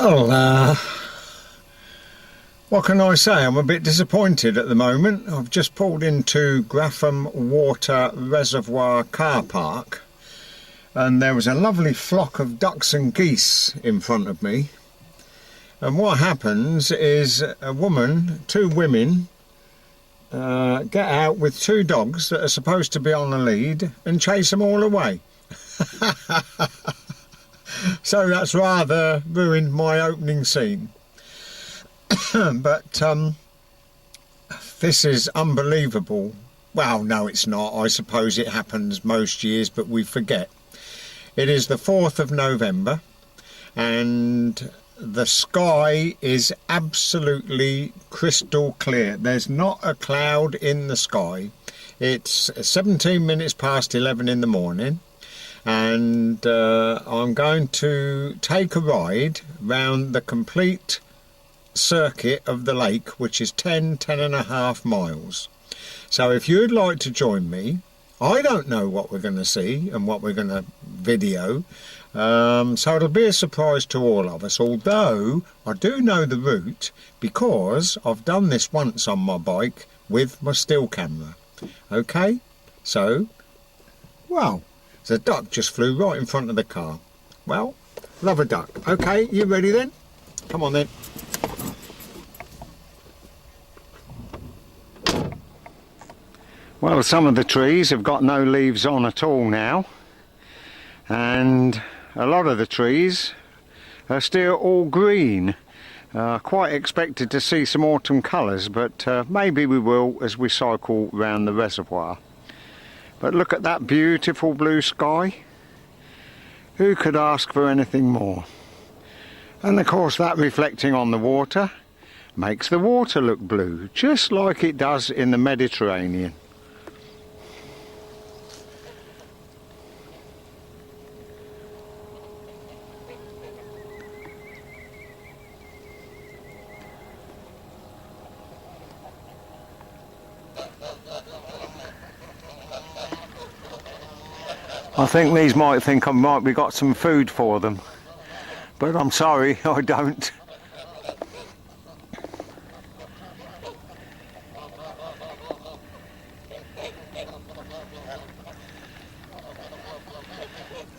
Well, what can I say? I'm a bit disappointed at the moment. I've just pulled into Grafham Water Reservoir car park and there was a lovely flock of ducks and geese in front of me. And what happens is two women, get out with two dogs that are supposed to be on the lead and chase them all away. So that's rather ruined my opening scene. But this is unbelievable. Well, no, it's not. I suppose it happens most years, but we forget. It is the 4th of November and the sky is absolutely crystal clear. There's not a cloud in the sky. It's 17 minutes past 11 in the morning. And I'm going to take a ride round the complete circuit of the lake, which is 10 and a half miles. So if you'd like to join me, I don't know what we're going to see and what we're going to video, so it'll be a surprise to all of us, although I do know the route because I've done this once on my bike with my still camera. Okay, so, well, the duck just flew right in front of the car. Well, love a duck. Okay, you ready then? Come on then. Well, some of the trees have got no leaves on at all now, and a lot of the trees are still all green. Quite expected to see some autumn colours, but maybe we will as we cycle round the reservoir. But look at that beautiful blue sky. Who could ask for anything more? And of course that reflecting on the water makes the water look blue, just like it does in the Mediterranean. I think these might think I might be got some food for them, but I'm sorry, I don't.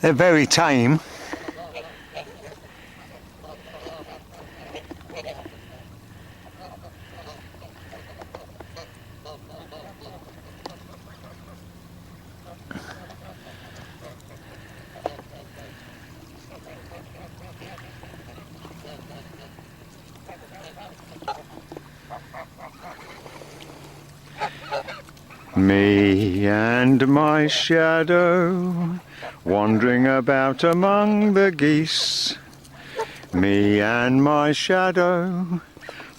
They're very tame. Me and my shadow, wandering about among the geese. Me and my shadow,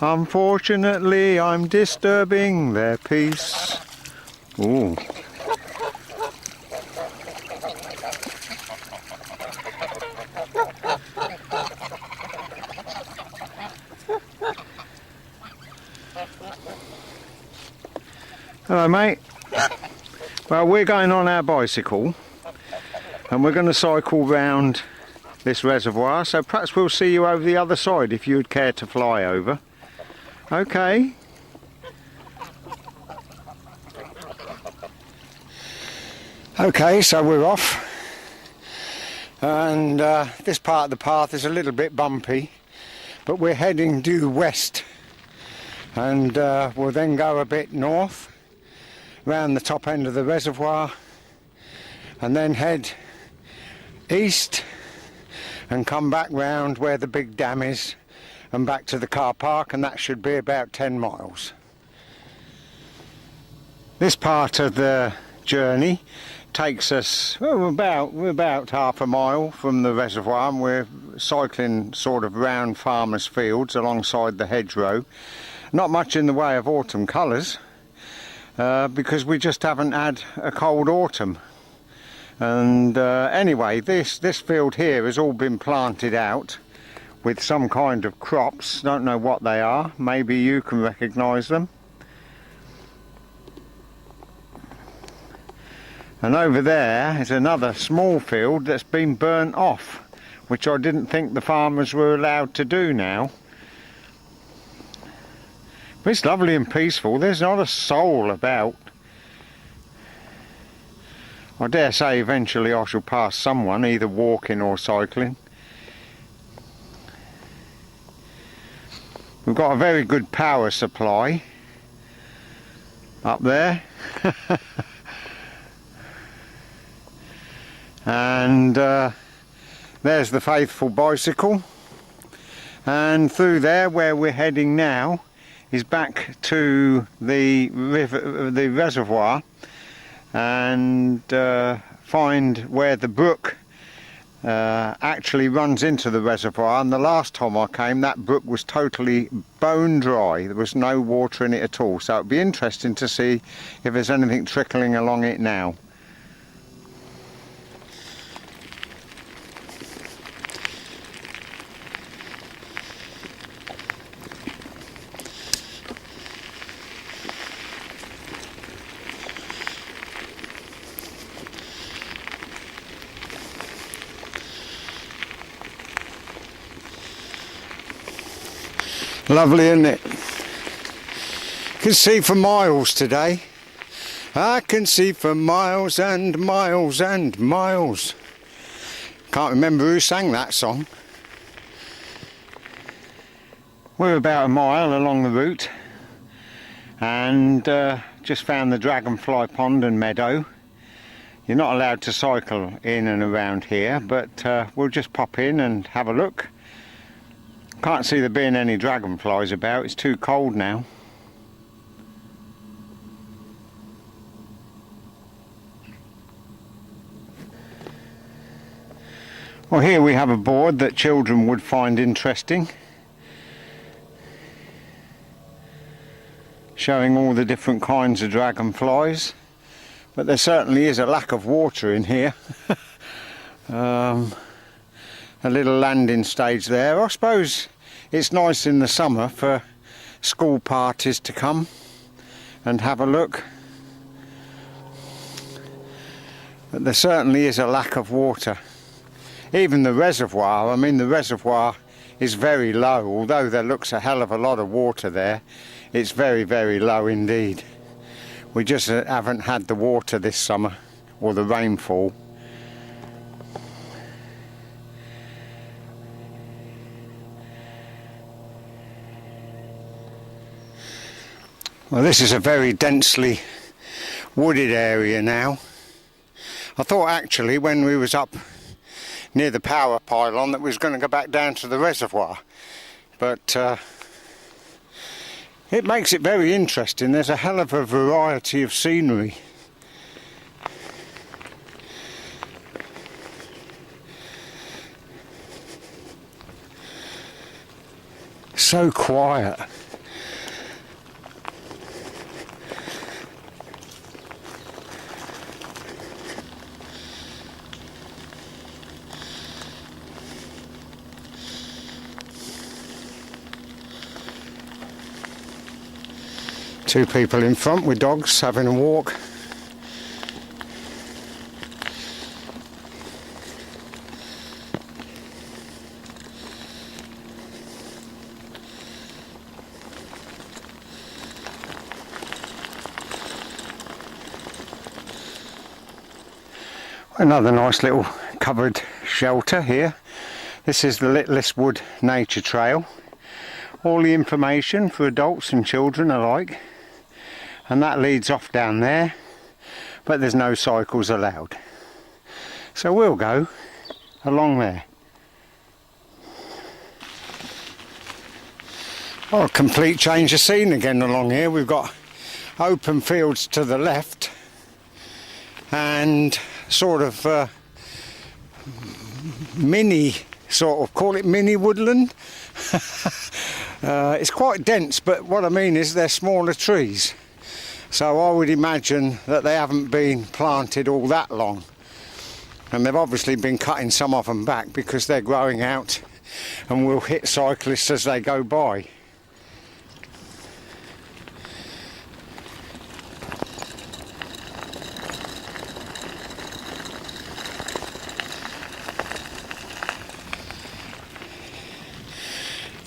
unfortunately I'm disturbing their peace. Ooh. Hello mate. Well, we're going on our bicycle and we're going to cycle round this reservoir, so perhaps we'll see you over the other side if you'd care to fly over. Okay. Okay, so we're off, and this part of the path is a little bit bumpy, but we're heading due west, and we'll then go a bit north round the top end of the reservoir and then head east and come back round where the big dam is and back to the car park, and that should be about 10 miles. This part of the journey takes us, well, we're about half a mile from the reservoir, and we're cycling sort of round farmers' fields alongside the hedgerow. Not much in the way of autumn colours, because we just haven't had a cold autumn. And anyway, this field here has all been planted out with some kind of crops. Don't know what they are, maybe you can recognise them. And over there is another small field that's been burnt off which I didn't think the farmers were allowed to do now. But it's lovely and peaceful. There's not a soul about. I dare say eventually I shall pass someone, either walking or cycling. We've got a very good power supply up there. And there's the faithful bicycle. And through there, where we're heading now, is back to the river, the reservoir, and find where the brook actually runs into the reservoir. And the last time I came, that brook was totally bone dry. There was no water in it at all. So it'd be interesting to see if there's anything trickling along it now. Lovely, isn't it? You can see for miles today. I can see for miles and miles and miles. Can't remember who sang that song. We're about a mile along the route and just found the dragonfly pond and meadow. You're not allowed to cycle in and around here, but we'll just pop in and have a look. Can't see there being any dragonflies about, it's too cold now. Well, here we have a board that children would find interesting, showing all the different kinds of dragonflies, but there certainly is a lack of water in here. A little landing stage there. I suppose it's nice in the summer for school parties to come and have a look. But there certainly is a lack of water. Even the reservoir, I mean the reservoir is very low, although there looks a hell of a lot of water there. It's very, very low indeed. We just haven't had the water this summer, or the rainfall. Well, this is a very densely wooded area now. I thought actually when we was up near the power pylon that we was going to go back down to the reservoir, but it makes it very interesting. There's a hell of a variety of scenery. So quiet. Two people in front with dogs having a walk. Another nice little covered shelter here. This is the Littlest Wood Nature Trail. All the information for adults and children alike. And that leads off down there, but there's no cycles allowed. So we'll go along there. Oh, a complete change of scene again along here. We've got open fields to the left and sort of mini, call it mini woodland. It's quite dense, but what I mean is they're smaller trees. So I would imagine that they haven't been planted all that long. And they've obviously been cutting some of them back because they're growing out and will hit cyclists as they go by.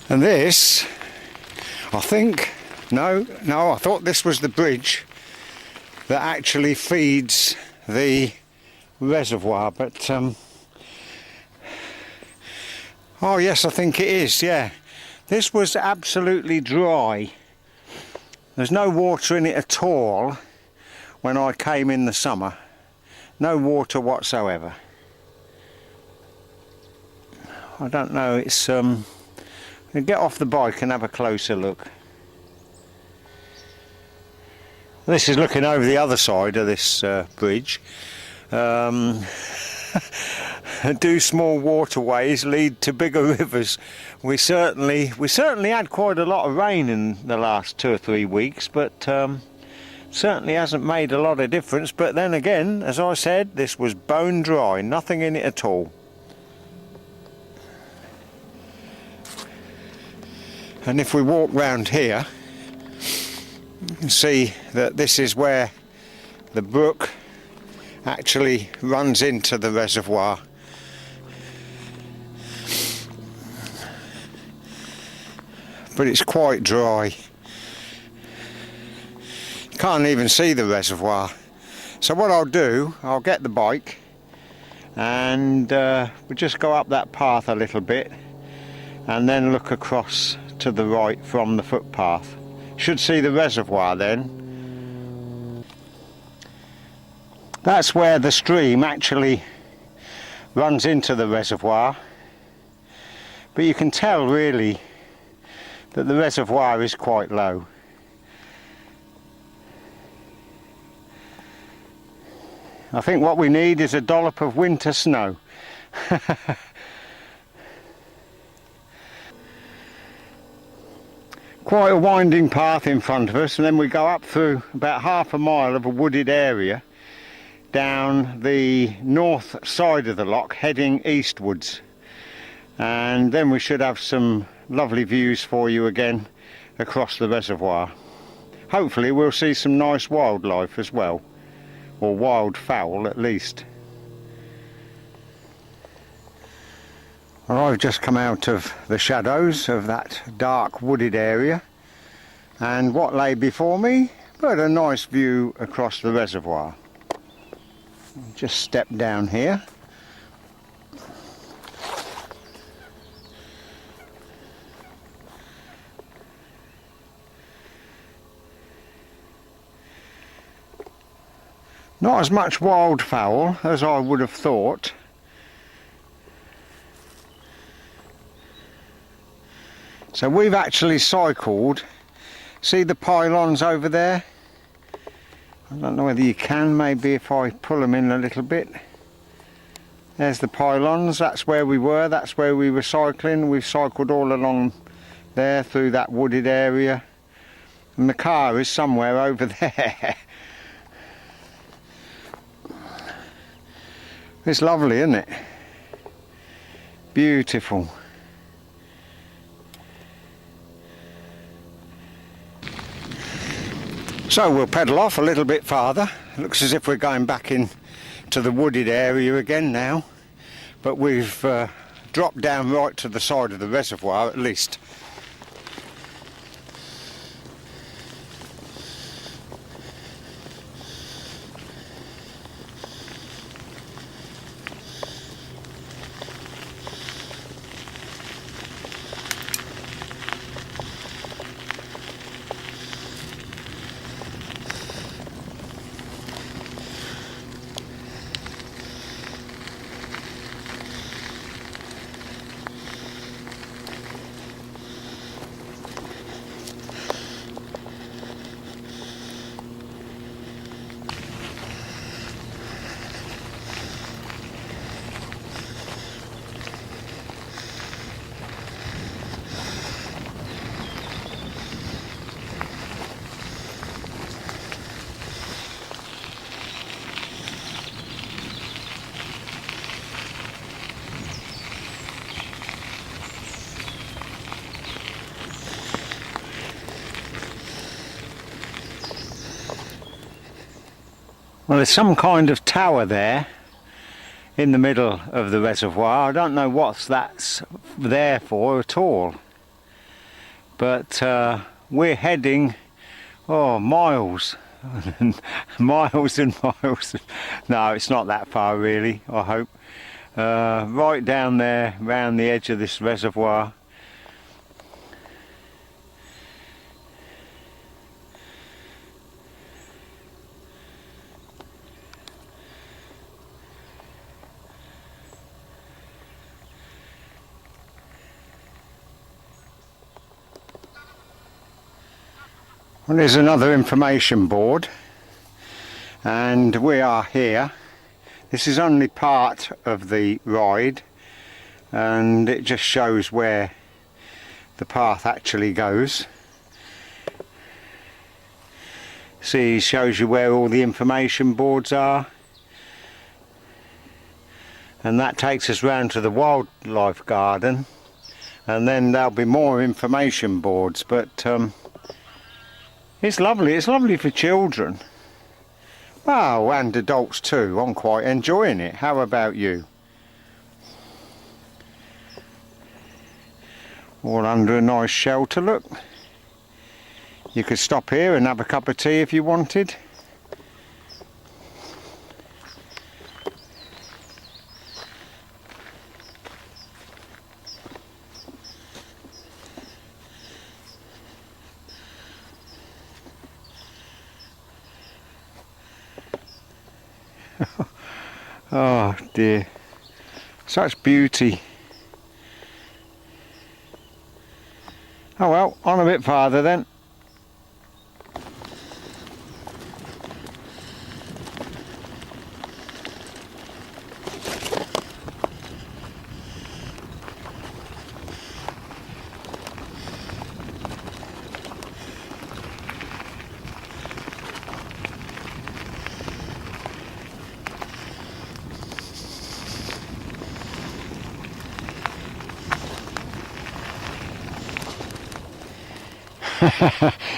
And this, I think, no, I thought this was the bridge that actually feeds the reservoir, but oh yes, I think it is, yeah. This was absolutely dry. There's no water in it at all when I came in the summer. No water whatsoever. I don't know, it's I'll get off the bike and have a closer look. This is looking over the other side of this bridge. Do small waterways lead to bigger rivers? We certainly had quite a lot of rain in the last 2 or 3 weeks, but certainly hasn't made a lot of difference. But then again, as I said, this was bone dry, nothing in it at all. And if we walk round here, you can see that this is where the brook actually runs into the reservoir. But it's quite dry. You can't even see the reservoir. So what I'll do, I'll get the bike and we'll just go up that path a little bit and then look across to the right from the footpath. Should see the reservoir then. That's where the stream actually runs into the reservoir, but you can tell really that the reservoir is quite low. I think what we need is a dollop of winter snow. Quite a winding path in front of us, and then we go up through about half a mile of a wooded area down the north side of the loch heading eastwards, and then we should have some lovely views for you again across the reservoir. Hopefully we'll see some nice wildlife as well, or wild fowl at least. Well, I've just come out of the shadows of that dark wooded area, and what lay before me but a nice view across the reservoir. Just step down here. Not as much wildfowl as I would have thought. So we've actually cycled, see the pylons over there? I don't know whether you can, maybe if I pull them in a little bit. There's the pylons, that's where we were, that's where we were cycling. We've cycled all along there through that wooded area. And the car is somewhere over there. It's lovely, isn't it? Beautiful. So we'll pedal off a little bit farther. It looks as if we're going back in to the wooded area again now, but we've dropped down right to the side of the reservoir at least. Well, there's some kind of tower there in the middle of the reservoir. I don't know what that's there for at all. but we're heading miles. Miles and miles. No, it's not that far really, I hope. Right down there round the edge of this reservoir. Well, there's another information board, and we are here. This is only part of the ride, and it just shows where the path actually goes. See, it shows you where all the information boards are, and that takes us round to the wildlife garden, and then there'll be more information boards. But it's lovely for children. Oh, and adults too. I'm quite enjoying it. How about you? All under a nice shelter, look. You could stop here and have a cup of tea if you wanted. Oh dear, such beauty. Oh well, on a bit farther then.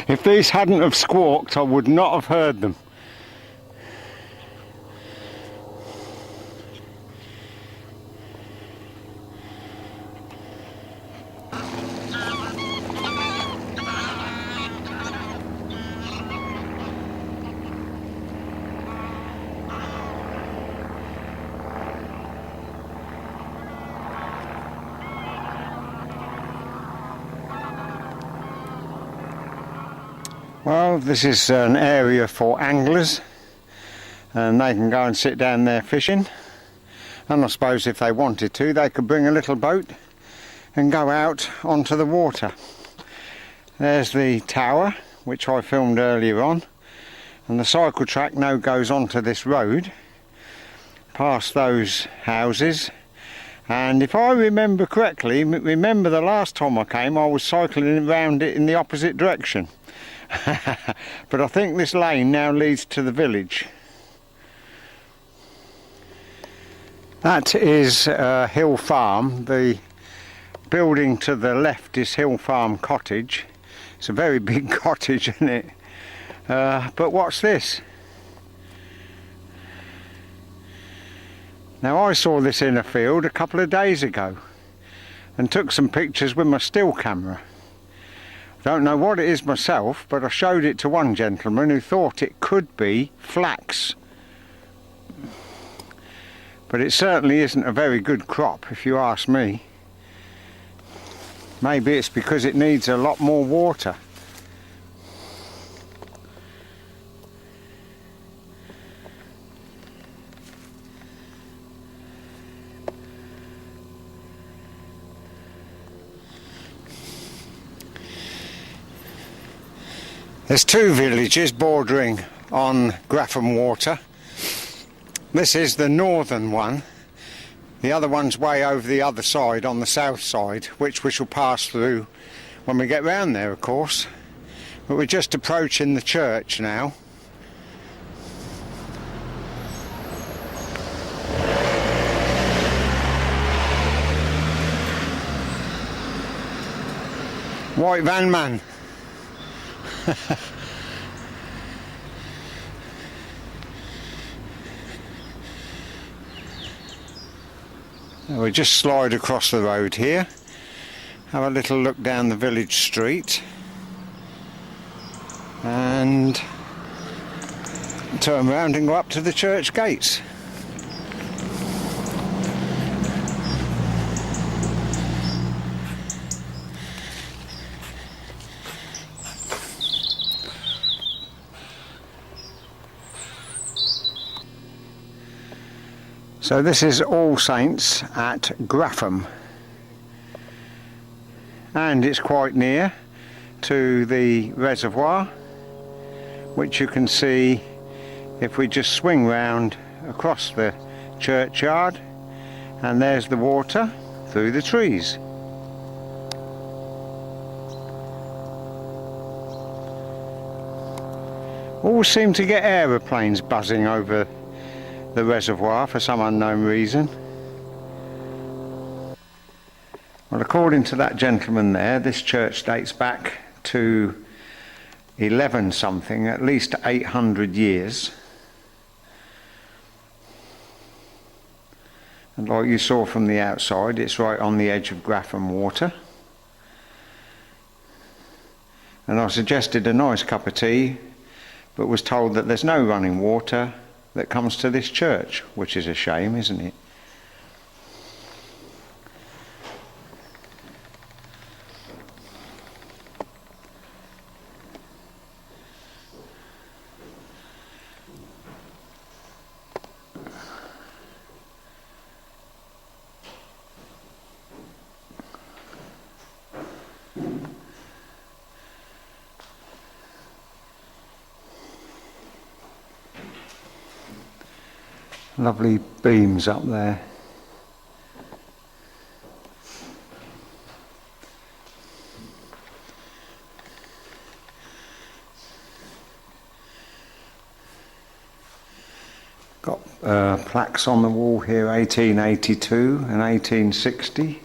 If these hadn't have squawked, I would not have heard them. Well, this is an area for anglers, and they can go and sit down there fishing, and I suppose if they wanted to they could bring a little boat and go out onto the water. There's the tower, which I filmed earlier on, and the cycle track now goes onto this road past those houses. And if I remember correctly, remember the last time I came I was cycling around it in the opposite direction. But I think this lane now leads to the village. That is Hill Farm. The building to the left is Hill Farm Cottage. It's a very big cottage, isn't it? But what's this? Now, I saw this in a field a couple of days ago and took some pictures with my still camera. Don't know what it is myself, but I showed it to one gentleman who thought it could be flax. But it certainly isn't a very good crop, if you ask me. Maybe it's because it needs a lot more water. There's two villages bordering on Grafham Water. This is the northern one. The other one's way over the other side, on the south side, which we shall pass through when we get round there, of course. But we're just approaching the church now. White van man. We just slide across the road here have a little look down the village street and turn round and go up to the church gates. So this is All Saints at Grafham, and it's quite near to the reservoir, which you can see if we just swing round across the churchyard, and there's the water through the trees. Always seem to get aeroplanes buzzing over the reservoir for some unknown reason. Well, according to that gentleman there, this church dates back to 11 something, at least 800 years. And like you saw from the outside, it's right on the edge of Grafham Water. And I suggested a nice cup of tea, but was told that there's no running water that comes to this church, which is a shame, isn't it? Lovely beams up there. Got plaques on the wall here, 1882 and 1860.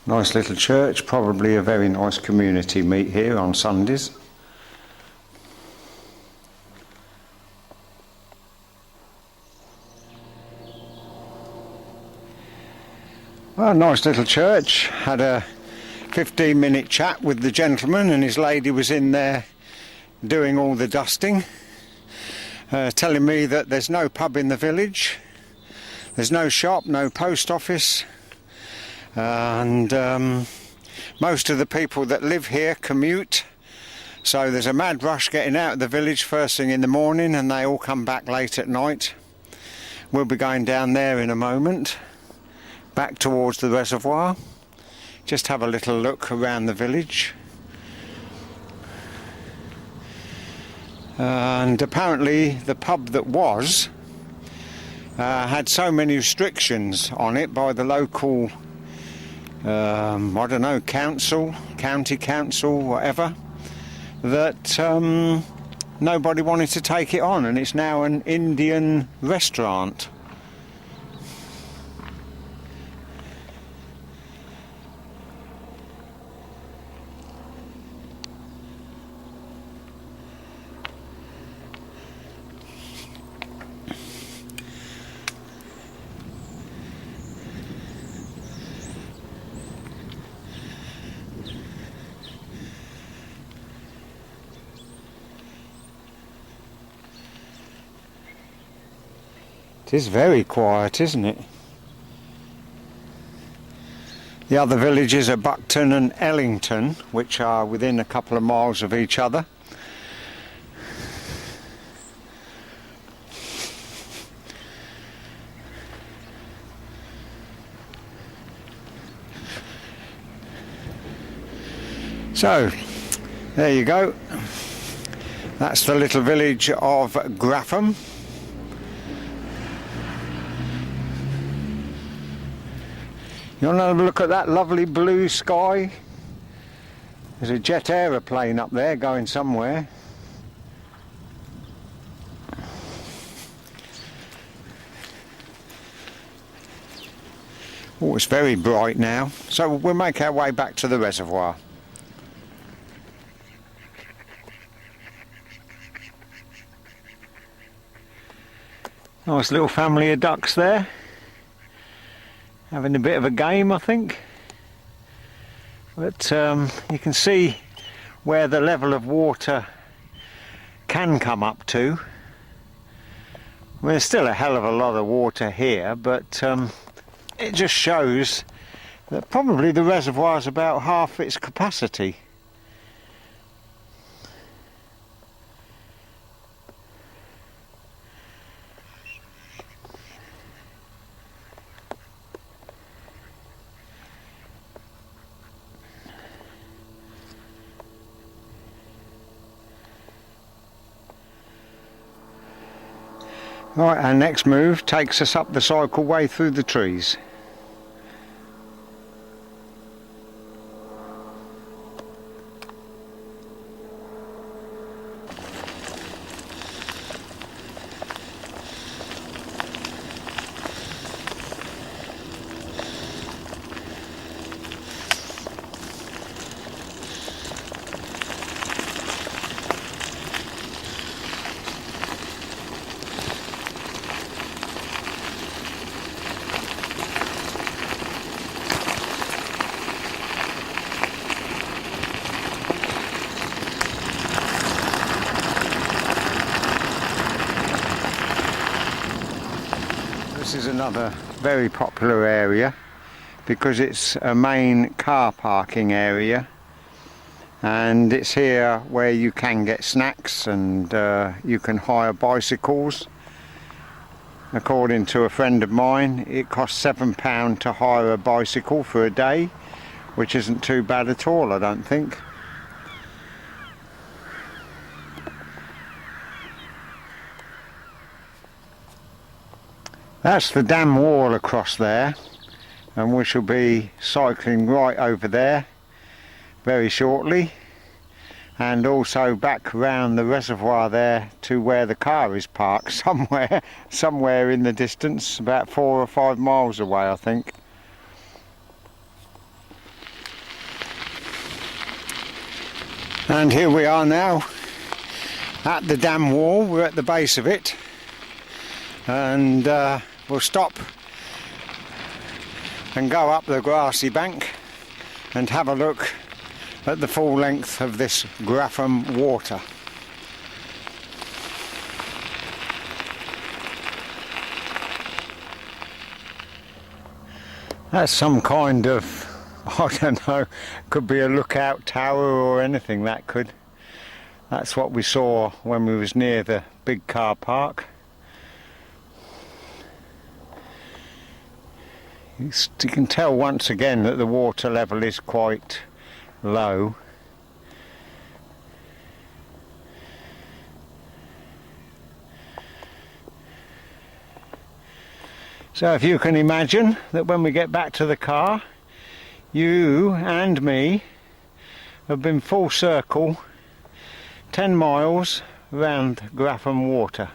Nice little church, probably a very nice community meet here on Sundays. Well, nice little church. Had a 15-minute chat with the gentleman, and his lady was in there doing all the dusting, telling me that there's no pub in the village, there's no shop, no post office. And most of the people that live here commute, so there's a mad rush getting out of the village first thing in the morning, and they all come back late at night. We'll be going down there in a moment, back towards the reservoir, just have a little look around the village. And apparently the pub that was had so many restrictions on it by the local I don't know, council, county council, whatever, that nobody wanted to take it on, and it's now an Indian restaurant. It is very quiet, isn't it? The other villages are Buckton and Ellington, which are within a couple of miles of each other. So, there you go. That's the little village of Grafham. You want to have a look at that lovely blue sky? There's a jet aeroplane up there going somewhere. Oh, it's very bright now, so we'll make our way back to the reservoir. Nice little family of ducks there, having a bit of a game, I think. But you can see where the level of water can come up to. I mean, there's still a hell of a lot of water here, but it just shows that probably the reservoir is about half its capacity. Right, our next move takes us up the cycleway through the trees. This is another very popular area because it's a main car parking area, and it's here where you can get snacks and you can hire bicycles. According to a friend of mine, it costs £7 to hire a bicycle for a day, which isn't too bad at all, I don't think. That's the dam wall across there, and we shall be cycling right over there very shortly, and also back round the reservoir there to where the car is parked somewhere in the distance, about 4 or 5 miles away, I think. And here we are now at the dam wall. We're at the base of it, and we'll stop and go up the grassy bank and have a look at the full length of this Grafham Water. That's some kind of, I don't know, could be a lookout tower or anything, that could. That's what we saw when we was near the big car park. You can tell once again that the water level is quite low. So if you can imagine that when we get back to the car, you and me have been full circle 10 miles around Grafham Water.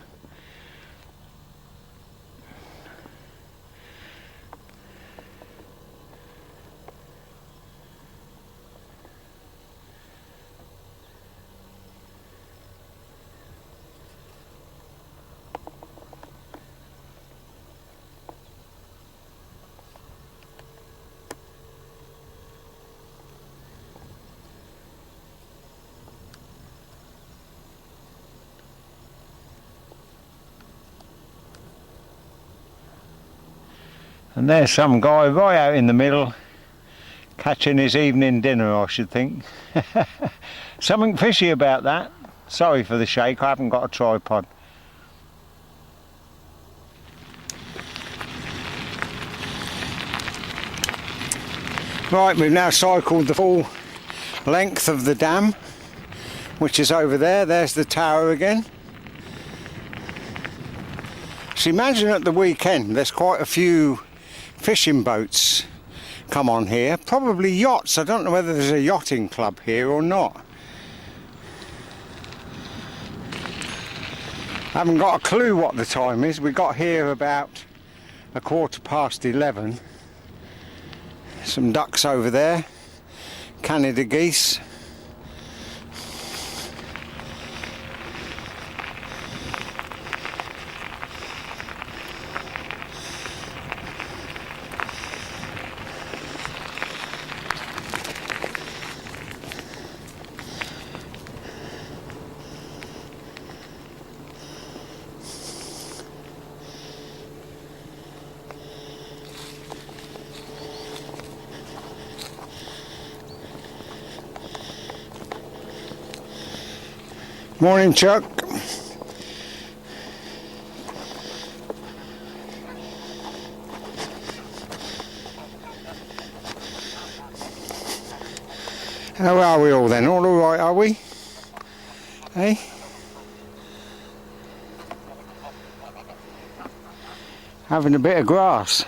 And there's some guy right out in the middle catching his evening dinner, I should think. Something fishy about that. Sorry for the shake, I haven't got a tripod. Right, we've now cycled the full length of the dam, which is over there. There's the tower again. So imagine at the weekend there's quite a few fishing boats come on here, probably yachts. I don't know whether there's a yachting club here or not. I haven't got a clue what the time is. We got here about 11:15, Some ducks over there, Canada geese. Morning, Chuck. How are we all then? All right, are we? Hey? Having a bit of grass.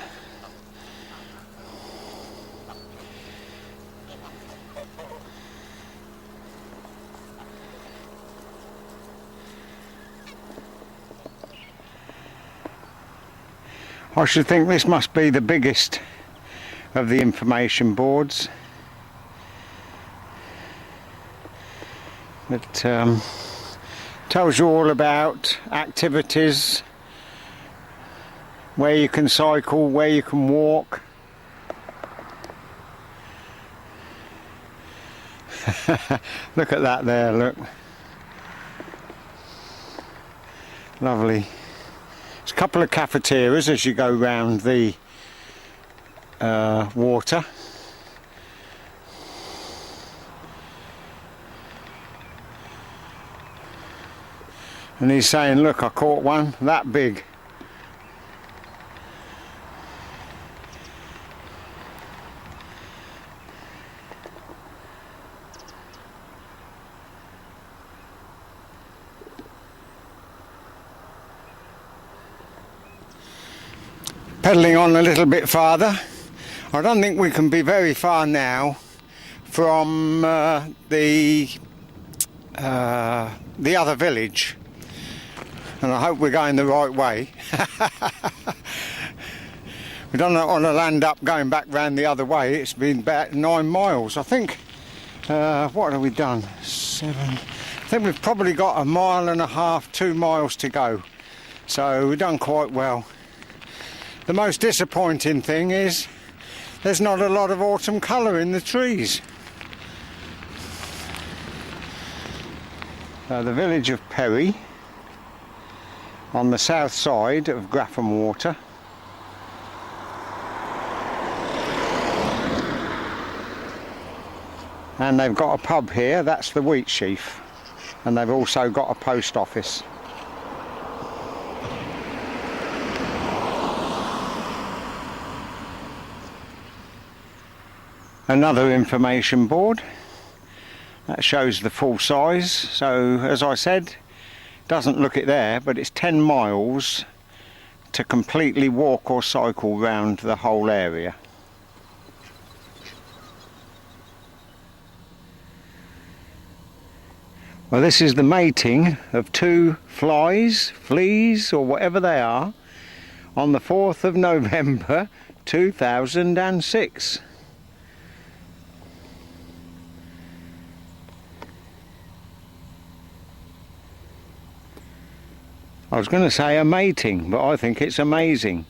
I should think this must be the biggest of the information boards. It tells you all about activities, where you can cycle, where you can walk. Look at that there, look. Lovely. There's a couple of cafeterias as you go round the water. And he's saying, look, I caught one that big. Pedalling on a little bit farther. I don't think we can be very far now from the other village, and I hope we're going the right way. We don't want to land up going back round the other way. It's been about 9 miles, I think. What have we done? 7. I think we've probably got 1.5 miles, 2 miles to go. So we've done quite well. The most disappointing thing is there's not a lot of autumn colour in the trees. The village of Perry on the south side of Grafham Water. And they've got a pub here, that's the Wheat Sheaf, and they've also got a post office. Another information board that shows the full size. So as I said, doesn't look it there, but it's 10 miles to completely walk or cycle round the whole area. Well, this is the mating of 2 fleas or whatever they are on the 4th of November 2006. I was going to say a mating, but I think it's amazing.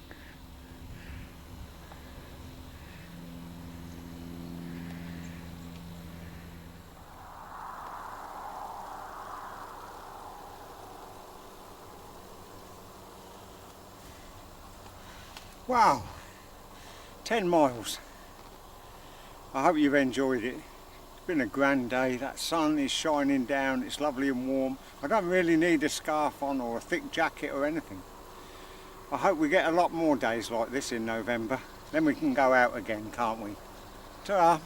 Wow, 10 miles. I hope you've enjoyed it. It's been a grand day. That sun is shining down, it's lovely and warm. I don't really need a scarf on or a thick jacket or anything. I hope we get a lot more days like this in November. Then we can go out again, can't we? Ta-ra!